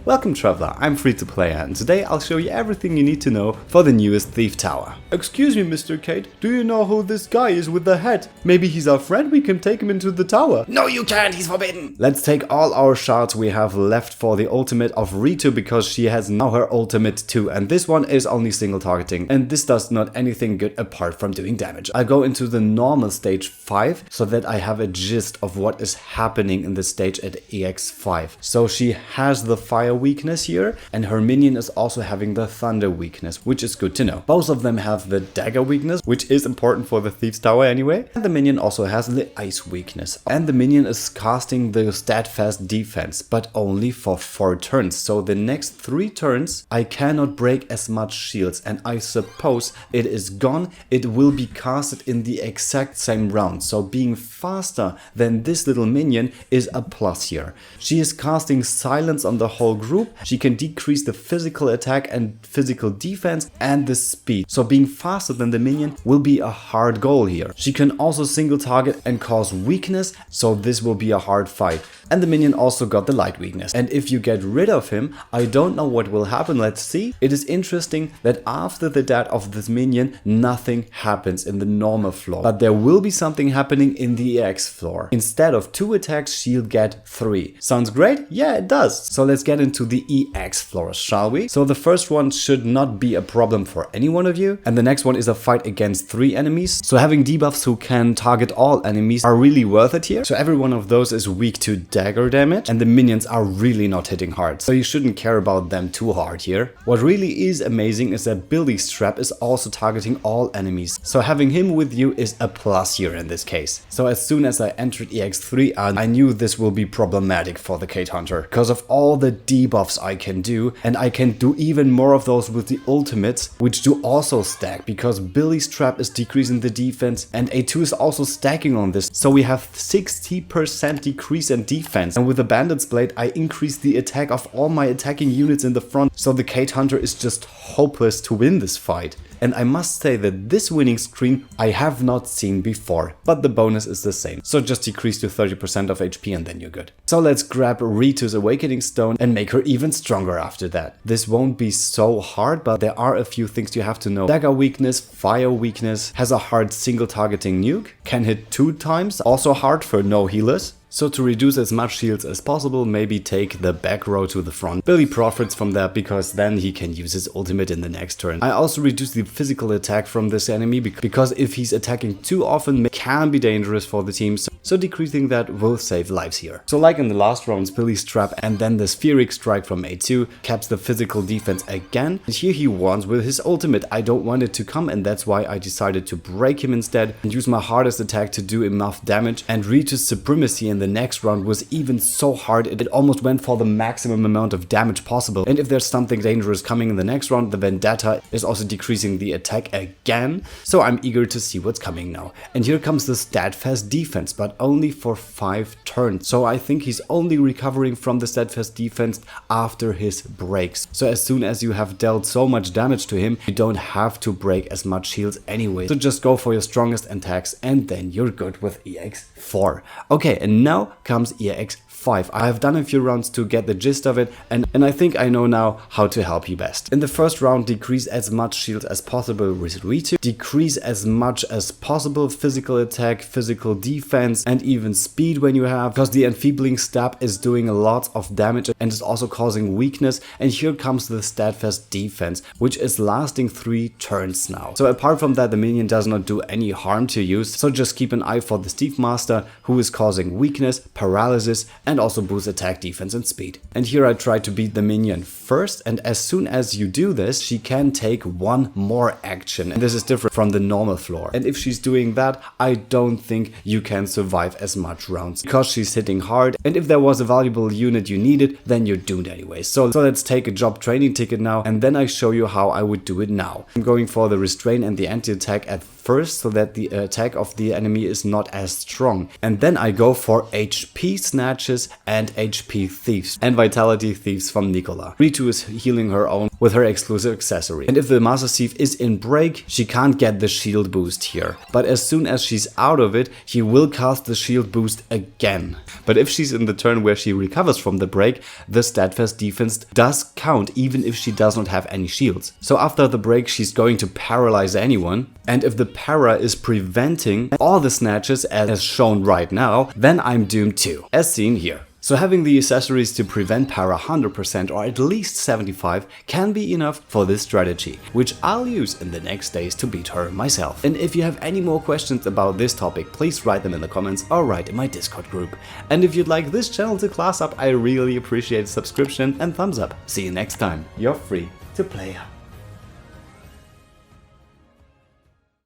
Welcome Traveler, I'm Free2Player and today I'll show you everything you need to know for the newest Thief Tower. Excuse me Mr. Kate, do you know who this guy is with the hat? Maybe he's our friend, we can take him into the tower. No you can't, he's forbidden! Let's take all our shards we have left for the ultimate of Ri'tu because she has now her ultimate too, and this one is only single targeting and this does not anything good apart from doing damage. I'll go into the normal stage 5 so that I have a gist of what is happening in the stage at EX5. So she has the fire weakness here and her minion is also having the thunder weakness, which is good to know. Both of them have the dagger weakness, which is important for the Thief's Tower anyway. And the minion also has the ice weakness. And the minion is casting the steadfast defense, but only for 4 turns. So the next 3 turns I cannot break as much shields, and I suppose it is gone. It will be casted in the exact same round. So being faster than this little minion is a plus here. She is casting silence on the whole group. She can decrease the physical attack and physical defense and the speed. So being faster than the minion will be a hard goal here. She can also single target and cause weakness, so this will be a hard fight. And the minion also got the light weakness. And if you get rid of him, I don't know what will happen, let's see. It is interesting that after the death of this minion, nothing happens in the normal floor. But there will be something happening in the EX floor. Instead of 2 attacks, she'll get 3. Sounds great? Yeah, it does. So let's get into the EX floors, shall we? So the first one should not be a problem for any one of you. And the next one is a fight against 3 enemies. So having debuffs who can target all enemies are really worth it here. So every one of those is weak to dagger damage and the minions are really not hitting hard. So you shouldn't care about them too hard here. What really is amazing is that Billy's trap is also targeting all enemies. So having him with you is a plus here in this case. So as soon as I entered EX3, I knew this will be problematic for the Kate Hunter because of all the debuffs I can do, and I can do even more of those with the ultimates, which do also stack because Billy's trap is decreasing the defense and A2 is also stacking on this. So we have 60% decrease in defense, and with the Bandit's Blade I increase the attack of all my attacking units in the front, so the Kate Hunter is just hopeless to win this fight. And I must say that this winning screen I have not seen before, but the bonus is the same. So just decrease to 30% of HP and then you're good. So let's grab Ri'tu's Awakening Stone and make her even stronger after that. This won't be so hard, but there are a few things you have to know. Dagger weakness, fire weakness, has a hard single targeting nuke, can hit 2 times, also hard for no healers. So to reduce as much shields as possible, maybe take the back row to the front. Billy profits from that because then he can use his ultimate in the next turn. I also reduce the physical attack from this enemy because if he's attacking too often, it can be dangerous for the team. So decreasing that will save lives here. So like in the last rounds, Billy's trap and then the spheric strike from A2 caps the physical defense again. And here he wants with his ultimate. I don't want it to come and that's why I decided to break him instead and use my hardest attack to do enough damage. And Ri'tu's supremacy in the next round was even so hard it almost went for the maximum amount of damage possible. And if there's something dangerous coming in the next round, the Vendetta is also decreasing the attack again. So I'm eager to see what's coming now. And here comes the steadfast defense, but only for 5 turns. So I think he's only recovering from the steadfast defense after his breaks. So as soon as you have dealt so much damage to him, you don't have to break as much shields anyway. So just go for your strongest attacks and then you're good with EX4. Okay, and now comes EX5. I have done a few rounds to get the gist of it and I think I know now how to help you best. In the first round, decrease as much shield as possible with Ri'tu, decrease as much as possible physical attack, physical defense and even speed when you have, because the enfeebling stab is doing a lot of damage and is also causing weakness. And here comes the steadfast defense, which is lasting 3 turns now. So apart from that, the minion does not do any harm to you, so just keep an eye for the Steve Master, who is causing weakness, paralysis and also boosts attack, defense and speed. And here I try to beat the minion first, and as soon as you do this, she can take 1 more action, and this is different from the normal floor. And if she's doing that, I don't think you can survive as much rounds because she's hitting hard, and if there was a valuable unit you needed, then you're doomed anyway. So let's take a job training ticket now, and then I show you how I would do it now. I'm going for the restrain and the anti-attack at first so that the attack of the enemy is not as strong, and then I go for HP snatches and HP thieves and vitality thieves from Nicola. Ri'tu Ri'tu is healing her own with her exclusive accessory. And if the Master Thief is in break, she can't get the shield boost here. But as soon as she's out of it, he will cast the shield boost again. But if she's in the turn where she recovers from the break, the steadfast defense does count even if she does not have any shields. So after the break, she's going to paralyze anyone. And if the para is preventing all the snatches as shown right now, then I'm doomed too, as seen here. So having the accessories to prevent para 100% or at least 75 can be enough for this strategy, which I'll use in the next days to beat her myself. And if you have any more questions about this topic, please write them in the comments or write in my Discord group. And if you'd like this channel to class up, I really appreciate a subscription and thumbs up. See you next time. You're free to play up.